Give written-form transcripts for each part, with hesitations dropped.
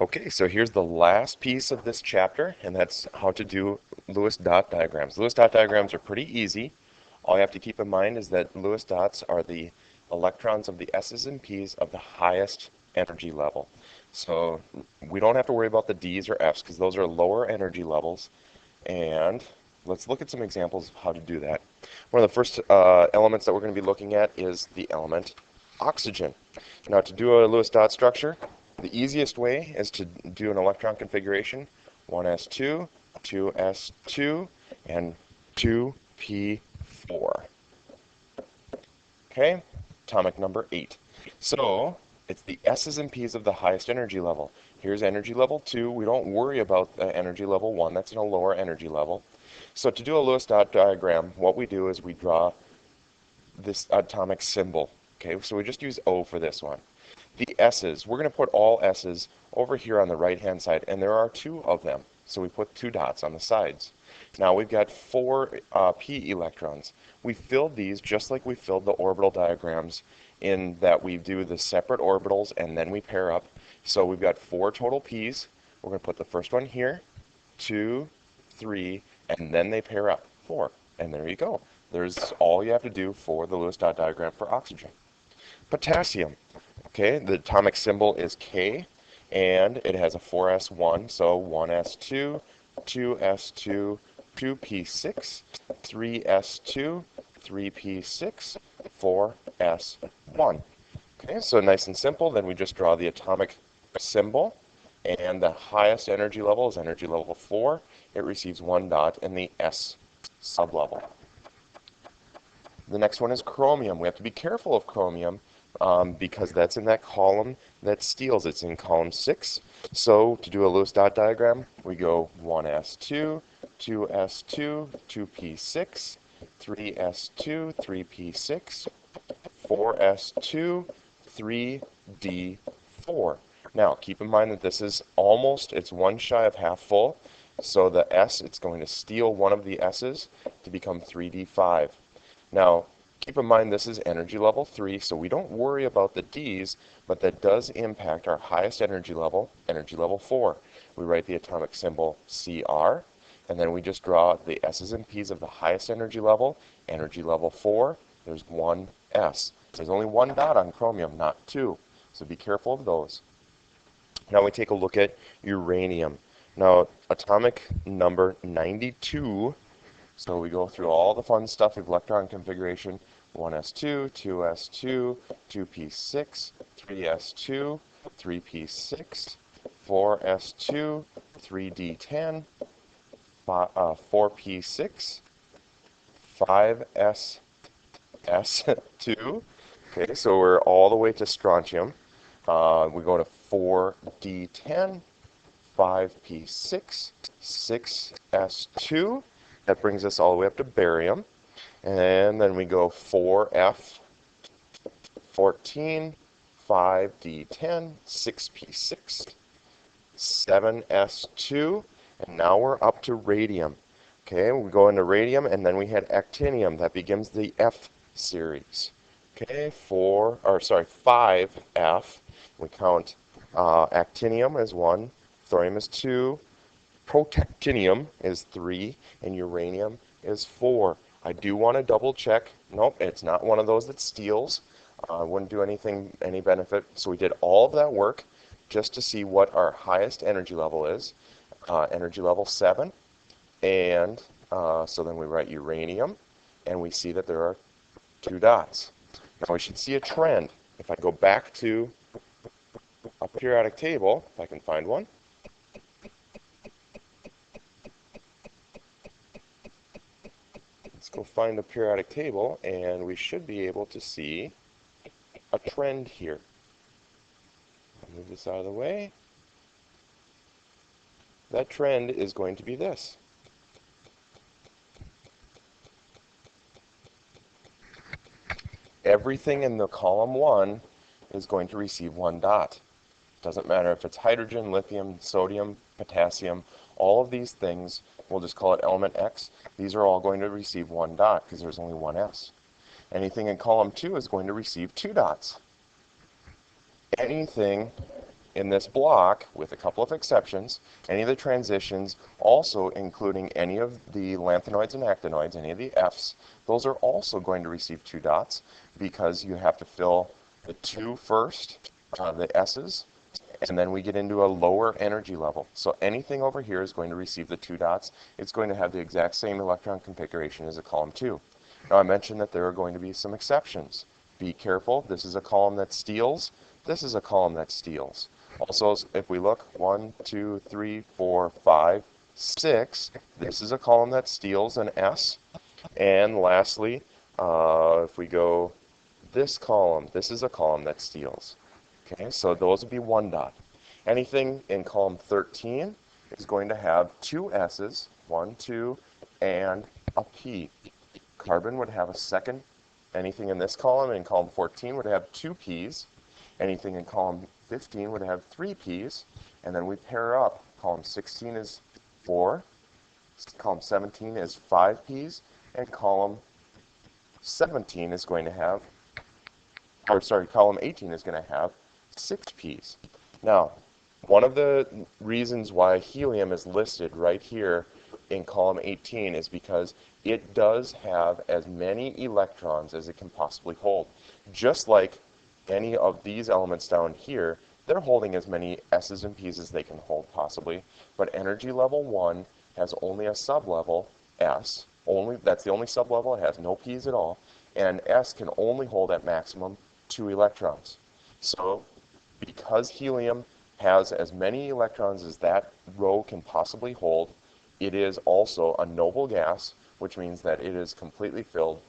Okay, so here's the last piece of this chapter, and that's how to do Lewis dot diagrams. Lewis dot diagrams are pretty easy. All you have to keep in mind is that Lewis dots are the electrons of the S's and P's of the highest energy level. So we don't have to worry about the D's or F's because those are lower energy levels. And let's look at some examples of how to do that. One of the first elements that we're going to be looking at is the element oxygen. Now, to do a Lewis dot structure, the easiest way is to do an electron configuration, 1s2, 2s2, and 2p4. Okay, atomic number 8. So it's the S's and P's of the highest energy level. Here's energy level 2. We don't worry about energy level 1. That's in a lower energy level. So to do a Lewis dot diagram, what we do is we draw this atomic symbol. Okay, so we just use O for this one. The S's, we're going to put all S's over here on the right-hand side, and there are 2 of them. So we put 2 dots on the sides. Now we've got 4 p electrons. We filled these just like we filled the orbital diagrams in that we do the separate orbitals and then we pair up. So we've got 4 total p's. We're going to put the first one here, 2, 3, and then they pair up, 4. And there you go. There's all you have to do for the Lewis dot diagram for oxygen. Potassium. Okay, the atomic symbol is K, and it has a 4s1, so 1s2, 2s2, 2p6, 3s2, 3p6, 4s1. Okay, so nice and simple. Then we just draw the atomic symbol, and the highest energy level is energy level 4. It receives 1 dot in the S sublevel. The next one is chromium. We have to be careful of chromium because that's in that column that steals. It's in column 6. So to do a Lewis dot diagram, we go 1s2, 2s2, 2p6, 3s2, 3p6, 4s2, 3d4. Now keep in mind that this is it's 1 shy of half full. So the S, it's going to steal one of the S's to become 3d5. Now, keep in mind this is energy level 3, so we don't worry about the D's, but that does impact our highest energy level 4. We write the atomic symbol Cr, and then we just draw the S's and P's of the highest energy level 4. There's 1 S. There's only 1 dot on chromium, not 2, so be careful of those. Now we take a look at uranium. Now, atomic number 92. So we go through all the fun stuff of electron configuration, 1s2, 2s2, 2p6, 3s2, 3p6, 4s2, 3d10, 4p6, 5s2. Okay, so we're all the way to strontium. We go to 4d10, 5p6, 6s2. That brings us all the way up to barium. And then we go 4F, 14, 5D10, 6P6, 7S2, and now we're up to radium. Okay, we go into radium, and then we had actinium. That begins the F series. Okay, 5F. We count actinium as 1, thorium is 2, protactinium is 3, and uranium is 4. I do want to double check. Nope, it's not one of those that steals. Wouldn't do any benefit. So we did all of that work just to see what our highest energy level is. Energy level 7. And so then we write uranium, and we see that there are 2 dots. Now we should see a trend. If I go back to a periodic table, if I can find one, let's go find the periodic table, and we should be able to see a trend here. Move this out of the way. That trend is going to be this. Everything in the column 1 is going to receive 1 dot. Doesn't matter if it's hydrogen, lithium, sodium, potassium, all of these things, we'll just call it element X, these are all going to receive 1 dot because there's only 1 S. Anything in column 2 is going to receive 2 dots. Anything in this block, with a couple of exceptions, any of the transitions, also including any of the lanthanoids and actinoids, any of the Fs, those are also going to receive 2 dots because you have to fill the 2 first, the S's, and then we get into a lower energy level. So anything over here is going to receive the 2 dots. It's going to have the exact same electron configuration as a column 2. Now I mentioned that there are going to be some exceptions. Be careful. This is a column that steals. This is a column that steals. Also, if we look, 1, 2, 3, 4, 5, 6, this is a column that steals an S. And lastly, if we go this column, this is a column that steals. Okay, so those would be 1 dot. Anything in column 13 is going to have 2 S's, 1, 2, and a P. Carbon would have a second. Anything in this column, in column 14, would have 2 P's. Anything in column 15 would have 3 P's. And then we pair up. Column 16 is 4. Column 17 is 5 P's. And column 17 is going to have, column 18 is going to have 6 P's. Now, one of the reasons why helium is listed right here in column 18 is because it does have as many electrons as it can possibly hold. Just like any of these elements down here, they're holding as many S's and P's as they can hold possibly, but energy level 1 has only a sublevel, S. That's the only sublevel. It has no P's at all, and S can only hold at maximum 2 electrons. So because helium has as many electrons as that row can possibly hold, it is also a noble gas, which means that it is completely filled.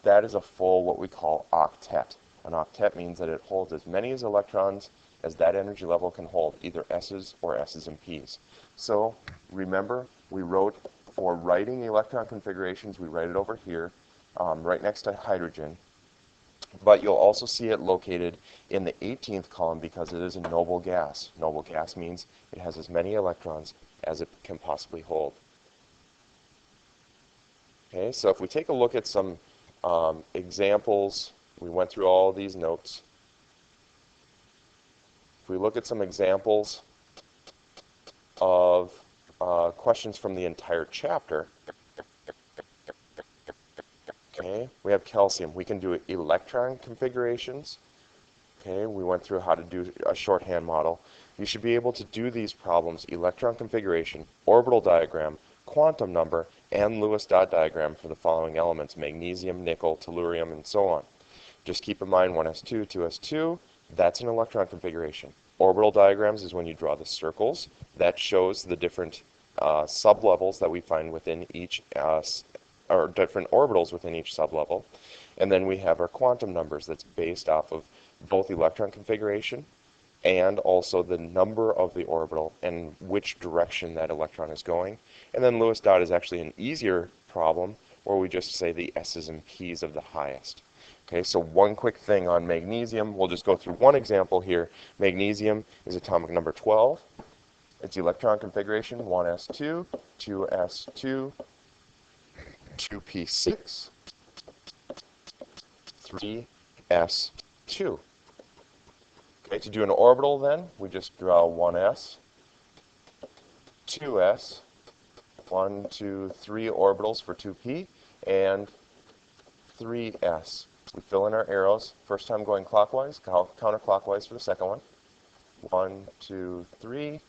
That is a full, what we call, octet. An octet means that it holds as many as electrons as that energy level can hold, either S's or S's and P's. So remember, we wrote, for writing electron configurations, we write it over here, right next to hydrogen. But you'll also see it located in the 18th column because it is a noble gas. Noble gas means it has as many electrons as it can possibly hold. Okay, so if we take a look at some examples, we went through all of these notes. If we look at some examples of questions from the entire chapter, okay, we have calcium. We can do electron configurations. Okay, we went through how to do a shorthand model. You should be able to do these problems: electron configuration, orbital diagram, quantum number, and Lewis dot diagram for the following elements: magnesium, nickel, tellurium, and so on. Just keep in mind 1s2, 2s2, that's an electron configuration. Orbital diagrams is when you draw the circles. That shows the different sublevels that we find within each, or different orbitals within each sublevel. And then we have our quantum numbers that's based off of both electron configuration and also the number of the orbital and which direction that electron is going. And then Lewis dot is actually an easier problem where we just say the S's and P's of the highest. Okay, so one quick thing on magnesium. We'll just go through one example here. Magnesium is atomic number 12. Its electron configuration 1s2, 2s2, 2p6, 3s2. Okay, to do an orbital then, we just draw 1s, 2s, 1, 2, 3 orbitals for 2p, and 3s. We fill in our arrows. First time going clockwise, counterclockwise for the second one. 1, 2, 3,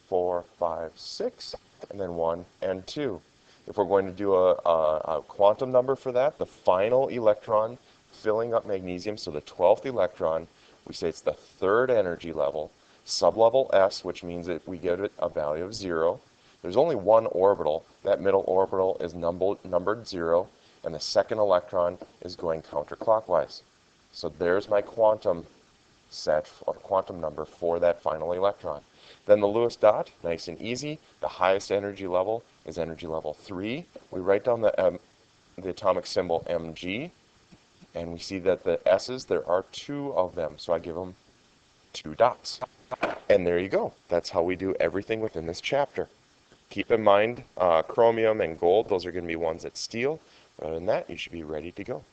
4, 5, 6, and then 1 and 2. If we're going to do a quantum number for that, the final electron filling up magnesium, so the 12th electron, we say it's the third energy level, sublevel S, which means that we give it a value of 0. There's only one orbital. That middle orbital is numbered 0, and the second electron is going counterclockwise. So there's my quantum set, or quantum number for that final electron. Then the Lewis dot, nice and easy. The highest energy level is energy level 3. We write down the atomic symbol Mg, and we see that the S's, there are 2 of them, so I give them 2 dots. And there you go. That's how we do everything within this chapter. Keep in mind, chromium and gold, those are going to be ones that steal. Other than that, you should be ready to go.